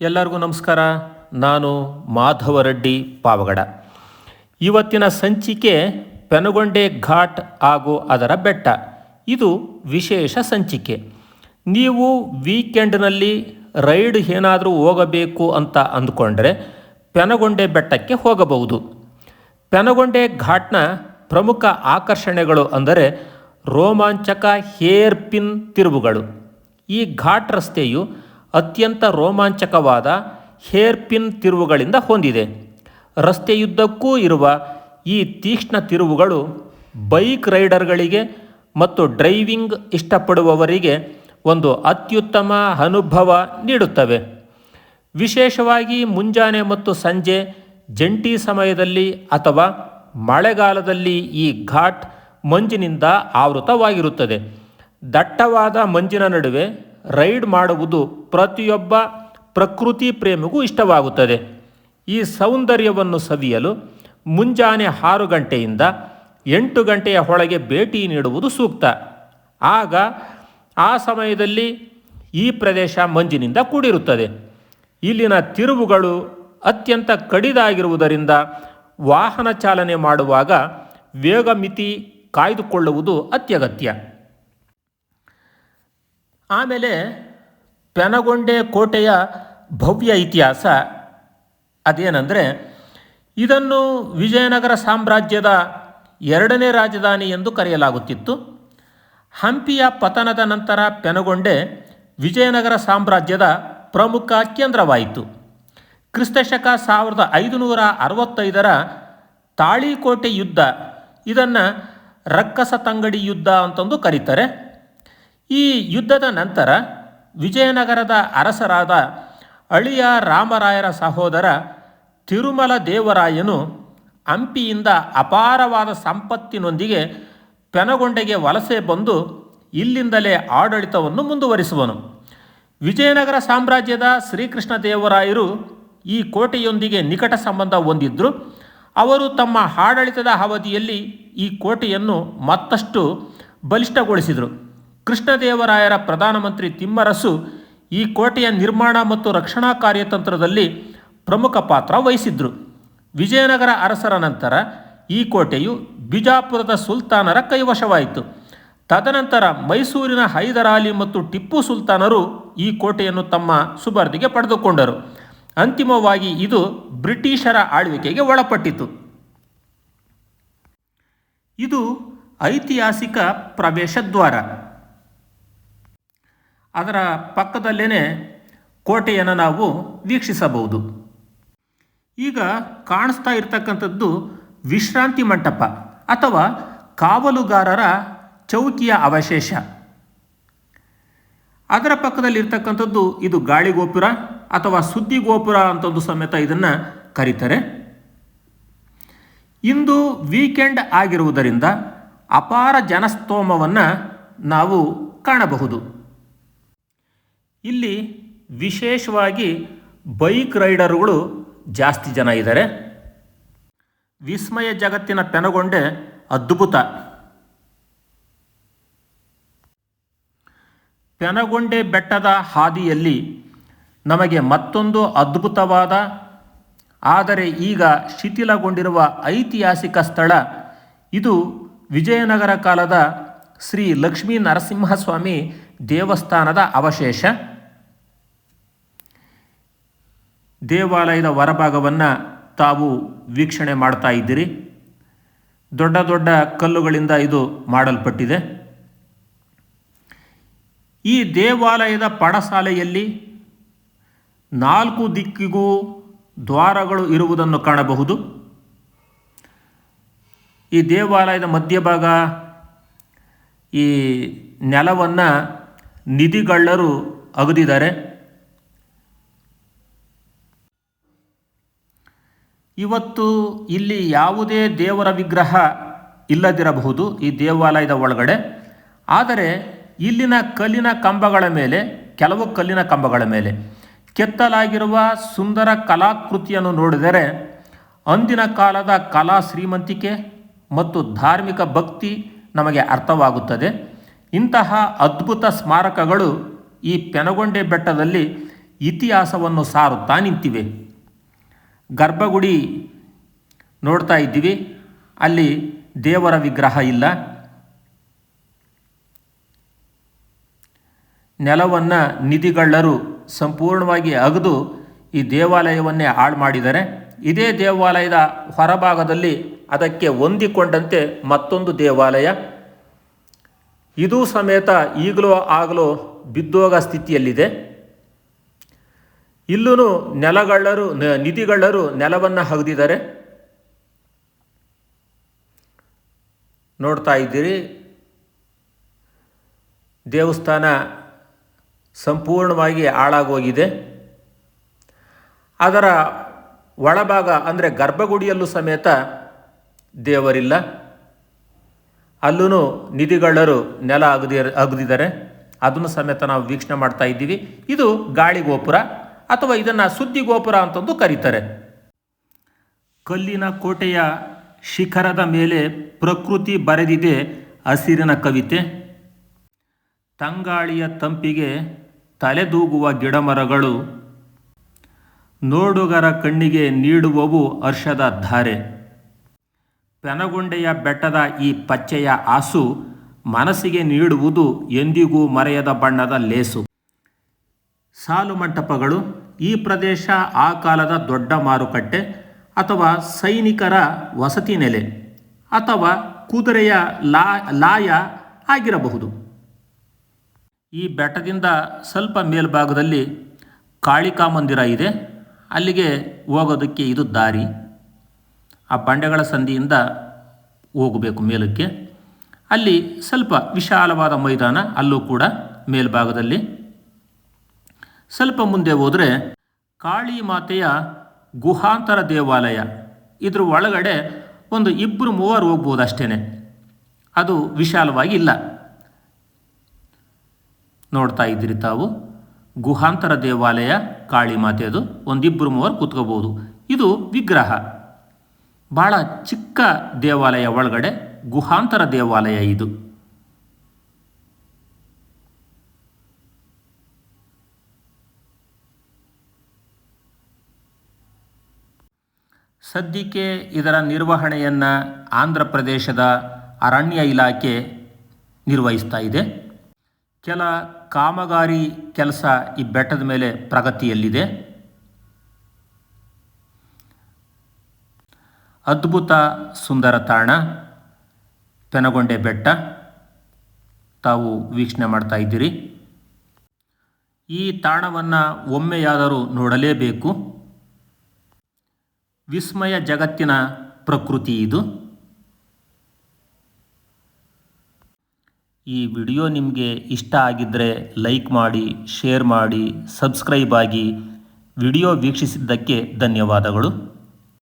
ಎಲ್ಲರಿಗೂ ನಮಸ್ಕಾರ. ನಾನು ಮಾಧವರೆಡ್ಡಿ ಪಾವಗಡ. ಇವತ್ತಿನ ಸಂಚಿಕೆ ಪೆನುಗೊಂಡೆ ಘಾಟ್ ಹಾಗೂ ಅದರ ಬೆಟ್ಟ. ಇದು ವಿಶೇಷ ಸಂಚಿಕೆ. ನೀವು ವೀಕೆಂಡ್ನಲ್ಲಿ ರೈಡ್ ಏನಾದರೂ ಹೋಗಬೇಕು ಅಂತ ಅಂದ್ಕೊಂಡ್ರೆ ಪೆನುಗೊಂಡೆ ಬೆಟ್ಟಕ್ಕೆ ಹೋಗಬಹುದು. ಪೆನುಗೊಂಡೆ ಘಾಟ್ನ ಪ್ರಮುಖ ಆಕರ್ಷಣೆಗಳು ಅಂದರೆ ರೋಮಾಂಚಕ ಹೇರ್ ಪಿನ್ ತಿರುವುಗಳು. ಈ ಘಾಟ್ ರಸ್ತೆಯು ಅತ್ಯಂತ ರೋಮಾಂಚಕವಾದ ಹೇರ್ ಪಿನ್ ತಿರುವುಗಳಿಂದ ಹೊಂದಿದೆ. ರಸ್ತೆಯುದ್ದಕ್ಕೂ ಇರುವ ಈ ತೀಕ್ಷ್ಣ ತಿರುವುಗಳು ಬೈಕ್ ರೈಡರ್ಗಳಿಗೆ ಮತ್ತು ಡ್ರೈವಿಂಗ್ ಇಷ್ಟಪಡುವವರಿಗೆ ಒಂದು ಅತ್ಯುತ್ತಮ ಅನುಭವ ನೀಡುತ್ತವೆ. ವಿಶೇಷವಾಗಿ ಮುಂಜಾನೆ ಮತ್ತು ಸಂಜೆ ಜಂಟಿ ಸಮಯದಲ್ಲಿ ಅಥವಾ ಮಳೆಗಾಲದಲ್ಲಿ ಈ ಘಾಟ್ ಮಂಜಿನಿಂದ ಆವೃತವಾಗಿರುತ್ತದೆ. ದಟ್ಟವಾದ ಮಂಜಿನ ನಡುವೆ ರೈಡ್ ಮಾಡುವುದು ಪ್ರತಿಯೊಬ್ಬ ಪ್ರಕೃತಿ ಪ್ರೇಮಿಗೂ ಇಷ್ಟವಾಗುತ್ತದೆ. ಈ ಸೌಂದರ್ಯವನ್ನು ಸವಿಯಲು ಮುಂಜಾನೆ 6 ಗಂಟೆಯಿಂದ 8 ಗಂಟೆಯ ಒಳಗೆ ಭೇಟಿ ನೀಡುವುದು ಸೂಕ್ತ. ಆಗ ಆ ಸಮಯದಲ್ಲಿ ಈ ಪ್ರದೇಶ ಮಂಜಿನಿಂದ ಕೂಡಿರುತ್ತದೆ. ಇಲ್ಲಿನ ತಿರುವುಗಳು ಅತ್ಯಂತ ಕಡಿದಾಗಿರುವುದರಿಂದ ವಾಹನ ಚಾಲನೆ ಮಾಡುವಾಗ ವೇಗ ಮಿತಿ ಕಾಯ್ದುಕೊಳ್ಳುವುದು ಅತ್ಯಗತ್ಯ. ಆಮೇಲೆ ಪೆನುಗೊಂಡೆ ಕೋಟೆಯ ಭವ್ಯ ಇತಿಹಾಸ ಅದೇನೆಂದರೆ, ಇದನ್ನು ವಿಜಯನಗರ ಸಾಮ್ರಾಜ್ಯದ 2ನೇ ರಾಜಧಾನಿ ಎಂದು ಕರೆಯಲಾಗುತ್ತಿತ್ತು. ಹಂಪಿಯ ಪತನದ ನಂತರ ಪೆನುಗೊಂಡೆ ವಿಜಯನಗರ ಸಾಮ್ರಾಜ್ಯದ ಪ್ರಮುಖ ಕೇಂದ್ರವಾಯಿತು. ಕ್ರಿಸ್ತಶಕ 1565ರ ತಾಳಿಕೋಟೆ ಯುದ್ಧ, ಇದನ್ನು ರಕ್ಕಸ ತಂಗಡಿ ಯುದ್ಧ ಅಂತಂದು ಕರೀತಾರೆ. ಈ ಯುದ್ಧದ ನಂತರ ವಿಜಯನಗರದ ಅರಸರಾದ ಅಳಿಯ ರಾಮರಾಯರ ಸಹೋದರ ತಿರುಮಲ ದೇವರಾಯನು ಹಂಪಿಯಿಂದ ಅಪಾರವಾದ ಸಂಪತ್ತಿನೊಂದಿಗೆ ಪೆನುಗೊಂಡೆಗೆ ವಲಸೆ ಬಂದು ಇಲ್ಲಿಂದಲೇ ಆಡಳಿತವನ್ನು ಮುಂದುವರಿಸುವನು. ವಿಜಯನಗರ ಸಾಮ್ರಾಜ್ಯದ ಶ್ರೀಕೃಷ್ಣ ದೇವರಾಯರು ಈ ಕೋಟೆಯೊಂದಿಗೆ ನಿಕಟ ಸಂಬಂಧ ಹೊಂದಿದ್ದರು. ಅವರು ತಮ್ಮ ಆಡಳಿತದ ಅವಧಿಯಲ್ಲಿ ಈ ಕೋಟೆಯನ್ನು ಮತ್ತಷ್ಟು ಬಲಿಷ್ಠಗೊಳಿಸಿದರು. ಕೃಷ್ಣದೇವರಾಯರ ಪ್ರಧಾನಮಂತ್ರಿ ತಿಮ್ಮರಸು ಈ ಕೋಟೆಯ ನಿರ್ಮಾಣ ಮತ್ತು ರಕ್ಷಣಾ ಕಾರ್ಯತಂತ್ರದಲ್ಲಿ ಪ್ರಮುಖ ಪಾತ್ರ ವಹಿಸಿದ್ರು. ವಿಜಯನಗರ ಅರಸರ ನಂತರ ಈ ಕೋಟೆಯು ಬಿಜಾಪುರದ ಸುಲ್ತಾನರ ಕೈವಶವಾಯಿತು. ತದನಂತರ ಮೈಸೂರಿನ ಹೈದರಾಲಿ ಮತ್ತು ಟಿಪ್ಪು ಸುಲ್ತಾನರು ಈ ಕೋಟೆಯನ್ನು ತಮ್ಮ ಸುಬರ್ದಿಗೆ ಪಡೆದುಕೊಂಡರು. ಅಂತಿಮವಾಗಿ ಇದು ಬ್ರಿಟಿಷರ ಆಳ್ವಿಕೆಗೆ ಒಳಪಟ್ಟಿತು. ಇದು ಐತಿಹಾಸಿಕ ಪ್ರವೇಶ ದ್ವಾರ. ಅದರ ಪಕ್ಕದಲ್ಲೇ ಕೋಟೆಯನ್ನು ನಾವು ವೀಕ್ಷಿಸಬಹುದು. ಈಗ ಕಾಣಿಸ್ತಾ ಇರತಕ್ಕಂಥದ್ದು ವಿಶ್ರಾಂತಿ ಮಂಟಪ ಅಥವಾ ಕಾವಲುಗಾರರ ಚೌಕಿಯ ಅವಶೇಷ. ಅದರ ಪಕ್ಕದಲ್ಲಿರ್ತಕ್ಕಂಥದ್ದು ಇದು ಗಾಳಿಗೋಪುರ ಅಥವಾ ಸುದ್ದಿ ಗೋಪುರ ಅಂತಂದು ಸಮೇತ ಇದನ್ನು ಕರೀತಾರೆ. ಇಂದು ವೀಕೆಂಡ್ ಆಗಿರುವುದರಿಂದ ಅಪಾರ ಜನಸ್ತೋಮವನ್ನು ನಾವು ಕಾಣಬಹುದು. ಇಲ್ಲಿ ವಿಶೇಷವಾಗಿ ಬೈಕ್ ರೈಡರ್ಗಳು ಜಾಸ್ತಿ ಜನ ಇದ್ದಾರೆ. ವಿಸ್ಮಯ ಜಗತ್ತಿನ ಪೆನುಗೊಂಡೆ ಅದ್ಭುತ. ಪೆನುಗೊಂಡೆ ಬೆಟ್ಟದ ಹಾದಿಯಲ್ಲಿ ನಮಗೆ ಮತ್ತೊಂದು ಅದ್ಭುತವಾದ ಆದರೆ ಈಗ ಶಿಥಿಲಗೊಂಡಿರುವ ಐತಿಹಾಸಿಕ ಸ್ಥಳ. ಇದು ವಿಜಯನಗರ ಕಾಲದ ಶ್ರೀ ಲಕ್ಷ್ಮೀ ನರಸಿಂಹಸ್ವಾಮಿ ದೇವಸ್ಥಾನದ ಅವಶೇಷ. ದೇವಾಲಯದ ಹೊರಭಾಗವನ್ನು ತಾವು ವೀಕ್ಷಣೆ ಮಾಡ್ತಾ ಇದ್ದೀರಿ. ದೊಡ್ಡ ದೊಡ್ಡ ಕಲ್ಲುಗಳಿಂದ ಇದು ಮಾಡಲ್ಪಟ್ಟಿದೆ. ಈ ದೇವಾಲಯದ ಪಡಸಾಲೆಯಲ್ಲಿ 4 ದಿಕ್ಕಿಗೂ ದ್ವಾರಗಳು ಇರುವುದನ್ನು ಕಾಣಬಹುದು. ಈ ದೇವಾಲಯದ ಮಧ್ಯಭಾಗ ಈ ನೆಲವನ್ನು ನಿಧಿಗಳ್ಳರು ಅಗೆದಿದ್ದಾರೆ. ಇವತ್ತು ಇಲ್ಲಿ ಯಾವುದೇ ದೇವರ ವಿಗ್ರಹ ಇಲ್ಲದಿರಬಹುದು ಈ ದೇವಾಲಯದ ಒಳಗಡೆ. ಆದರೆ ಇಲ್ಲಿನ ಕಲ್ಲಿನ ಕಂಬಗಳ ಮೇಲೆ, ಕೆಲವು ಕಲ್ಲಿನ ಕಂಬಗಳ ಮೇಲೆ ಕೆತ್ತಲಾಗಿರುವ ಸುಂದರ ಕಲಾಕೃತಿಯನ್ನು ನೋಡಿದರೆ ಅಂದಿನ ಕಾಲದ ಕಲಾ ಶ್ರೀಮಂತಿಕೆ ಮತ್ತು ಧಾರ್ಮಿಕ ಭಕ್ತಿ ನಮಗೆ ಅರ್ಥವಾಗುತ್ತದೆ. ಇಂತಹ ಅದ್ಭುತ ಸ್ಮಾರಕಗಳು ಈ ಪೆನುಗೊಂಡೆ ಬೆಟ್ಟದಲ್ಲಿ ಇತಿಹಾಸವನ್ನು ಸಾರುತ್ತಾ ನಿಂತಿವೆ. ಗರ್ಭಗುಡಿ ನೋಡ್ತಾ ಇದ್ದೀವಿ, ಅಲ್ಲಿ ದೇವರ ವಿಗ್ರಹ ಇಲ್ಲ. ನೆಲವನ್ನು ನಿಧಿಗಳ್ಳರು ಸಂಪೂರ್ಣವಾಗಿ ಅಗೆದು ಈ ದೇವಾಲಯವನ್ನೇ ಹಾಳು ಮಾಡಿದ್ದಾರೆ. ಇದೇ ದೇವಾಲಯದ ಹೊರಭಾಗದಲ್ಲಿ ಅದಕ್ಕೆ ಹೊಂದಿಕೊಂಡಂತೆ ಮತ್ತೊಂದು ದೇವಾಲಯ, ಇದೂ ಸಮೇತ ಈಗಲೂ ಆಗಲೂ ಬಿದ್ದೋಗ ಸ್ಥಿತಿಯಲ್ಲಿದೆ. ಇಲ್ಲೂ ನಿಧಿಗಳ್ಳರು ನೆಲವನ್ನು ಅಗೆದಿದ್ದಾರೆ. ನೋಡ್ತಾ ಇದ್ದೀರಿ, ದೇವಸ್ಥಾನ ಸಂಪೂರ್ಣವಾಗಿ ಹಾಳಾಗೋಗಿದೆ. ಅದರ ಒಳಭಾಗ ಅಂದರೆ ಗರ್ಭಗುಡಿಯಲ್ಲೂ ಸಮೇತ ದೇವರಿಲ್ಲ. ಅಲ್ಲೂ ನಿಧಿಗಳ್ಳರು ನೆಲ ಅಗೆದಿದ್ದಾರೆ. ಅದನ್ನು ಸಮೇತ ನಾವು ವೀಕ್ಷಣೆ ಮಾಡ್ತಾ ಇದ್ದೀವಿ. ಇದು ಗಾಳಿ ಗೋಪುರ ಅಥವಾ ಇದನ್ನು ಸುದ್ದಿ ಗೋಪುರ ಅಂತಂದು ಕರೀತಾರೆ. ಕಲ್ಲಿನ ಕೋಟೆಯ ಶಿಖರದ ಮೇಲೆ ಪ್ರಕೃತಿ ಬರೆದಿದೆ ಹಸಿರಿನ ಕವಿತೆ. ತಂಗಾಳಿಯ ತಂಪಿಗೆ ತಲೆದೂಗುವ ಗಿಡಮರಗಳು ನೋಡುಗರ ಕಣ್ಣಿಗೆ ನೀಡುವವು ಹರ್ಷದ ಧಾರೆ. ಪೆನಗೊಂಡೆಯ ಬೆಟ್ಟದ ಈ ಪಚ್ಚೆಯ ಆಸು ಮನಸ್ಸಿಗೆ ನೀಡುವುದು ಎಂದಿಗೂ ಮರೆಯದ ಬಣ್ಣದ ಲೇಸು. ಸಾಲು ಮಂಟಪಗಳು ಈ ಪ್ರದೇಶ ಆ ಕಾಲದ ದೊಡ್ಡ ಮಾರುಕಟ್ಟೆ ಅಥವಾ ಸೈನಿಕರ ವಸತಿ ನೆಲೆ ಅಥವಾ ಕುದುರೆಯ ಲಾಯ ಆಗಿರಬಹುದು. ಈ ಬೆಟ್ಟದಿಂದ ಸ್ವಲ್ಪ ಮೇಲ್ಭಾಗದಲ್ಲಿ ಕಾಳಿಕಾ ಮಂದಿರ ಇದೆ. ಅಲ್ಲಿಗೆ ಹೋಗೋದಕ್ಕೆ ಇದು ದಾರಿ. ಆ ಬಂಡೆಗಳ ಸಂದಿಯಿಂದ ಹೋಗಬೇಕು ಮೇಲಕ್ಕೆ. ಅಲ್ಲಿ ಸ್ವಲ್ಪ ವಿಶಾಲವಾದ ಮೈದಾನ, ಅಲ್ಲೂ ಕೂಡ ಮೇಲ್ಭಾಗದಲ್ಲಿ. ಸ್ವಲ್ಪ ಮುಂದೆ ಹೋದರೆ ಕಾಳಿ ಮಾತೆಯ ಗುಹಾಂತರ ದೇವಾಲಯ. ಇದ್ರ ಒಳಗಡೆ ಒಂದು 2-3 ಹೋಗ್ಬೋದು ಅಷ್ಟೇ, ಅದು ವಿಶಾಲವಾಗಿ ಇಲ್ಲ. ನೋಡ್ತಾ ಇದ್ದೀರಿ ತಾವು, ಗುಹಾಂತರ ದೇವಾಲಯ ಕಾಳಿ ಮಾತೆಯದು. 1-2-3 ಕೂತ್ಕೋಬೋದು. ಇದು ವಿಗ್ರಹ, ಭಾಳ ಚಿಕ್ಕ ದೇವಾಲಯ, ಒಳಗಡೆ ಗುಹಾಂತರ ದೇವಾಲಯ ಇದು. ಸದ್ಯಕ್ಕೆ ಇದರ ನಿರ್ವಹಣೆಯನ್ನು ಆಂಧ್ರ ಪ್ರದೇಶದ ಅರಣ್ಯ ಇಲಾಖೆ ನಿರ್ವಹಿಸ್ತಾ ಇದೆ. ಕೆಲ ಕಾಮಗಾರಿ ಕೆಲಸ ಈ ಬೆಟ್ಟದ ಮೇಲೆ ಪ್ರಗತಿಯಲ್ಲಿದೆ. ಅದ್ಭುತ ಸುಂದರ ತಾಣ ಪೆನಗೊಂಡೆ ಬೆಟ್ಟ ತಾವು ವೀಕ್ಷಣೆ ಮಾಡ್ತಾ ಇದ್ದೀರಿ. ಈ ತಾಣವನ್ನು ಒಮ್ಮೆಯಾದರೂ ನೋಡಲೇಬೇಕು. ವಿಸ್ಮಯ ಜಗತ್ತಿನ ಪ್ರಕೃತಿ ಇದು. ಈ ವಿಡಿಯೋ ನಿಮಗೆ ಇಷ್ಟ ಆಗಿದ್ದರೆ ಲೈಕ್ ಮಾಡಿ, ಶೇರ್ ಮಾಡಿ, ಸಬ್ಸ್ಕ್ರೈಬ್ ಆಗಿ. ವಿಡಿಯೋ ವೀಕ್ಷಿಸಿದ್ದಕ್ಕೆ ಧನ್ಯವಾದಗಳು.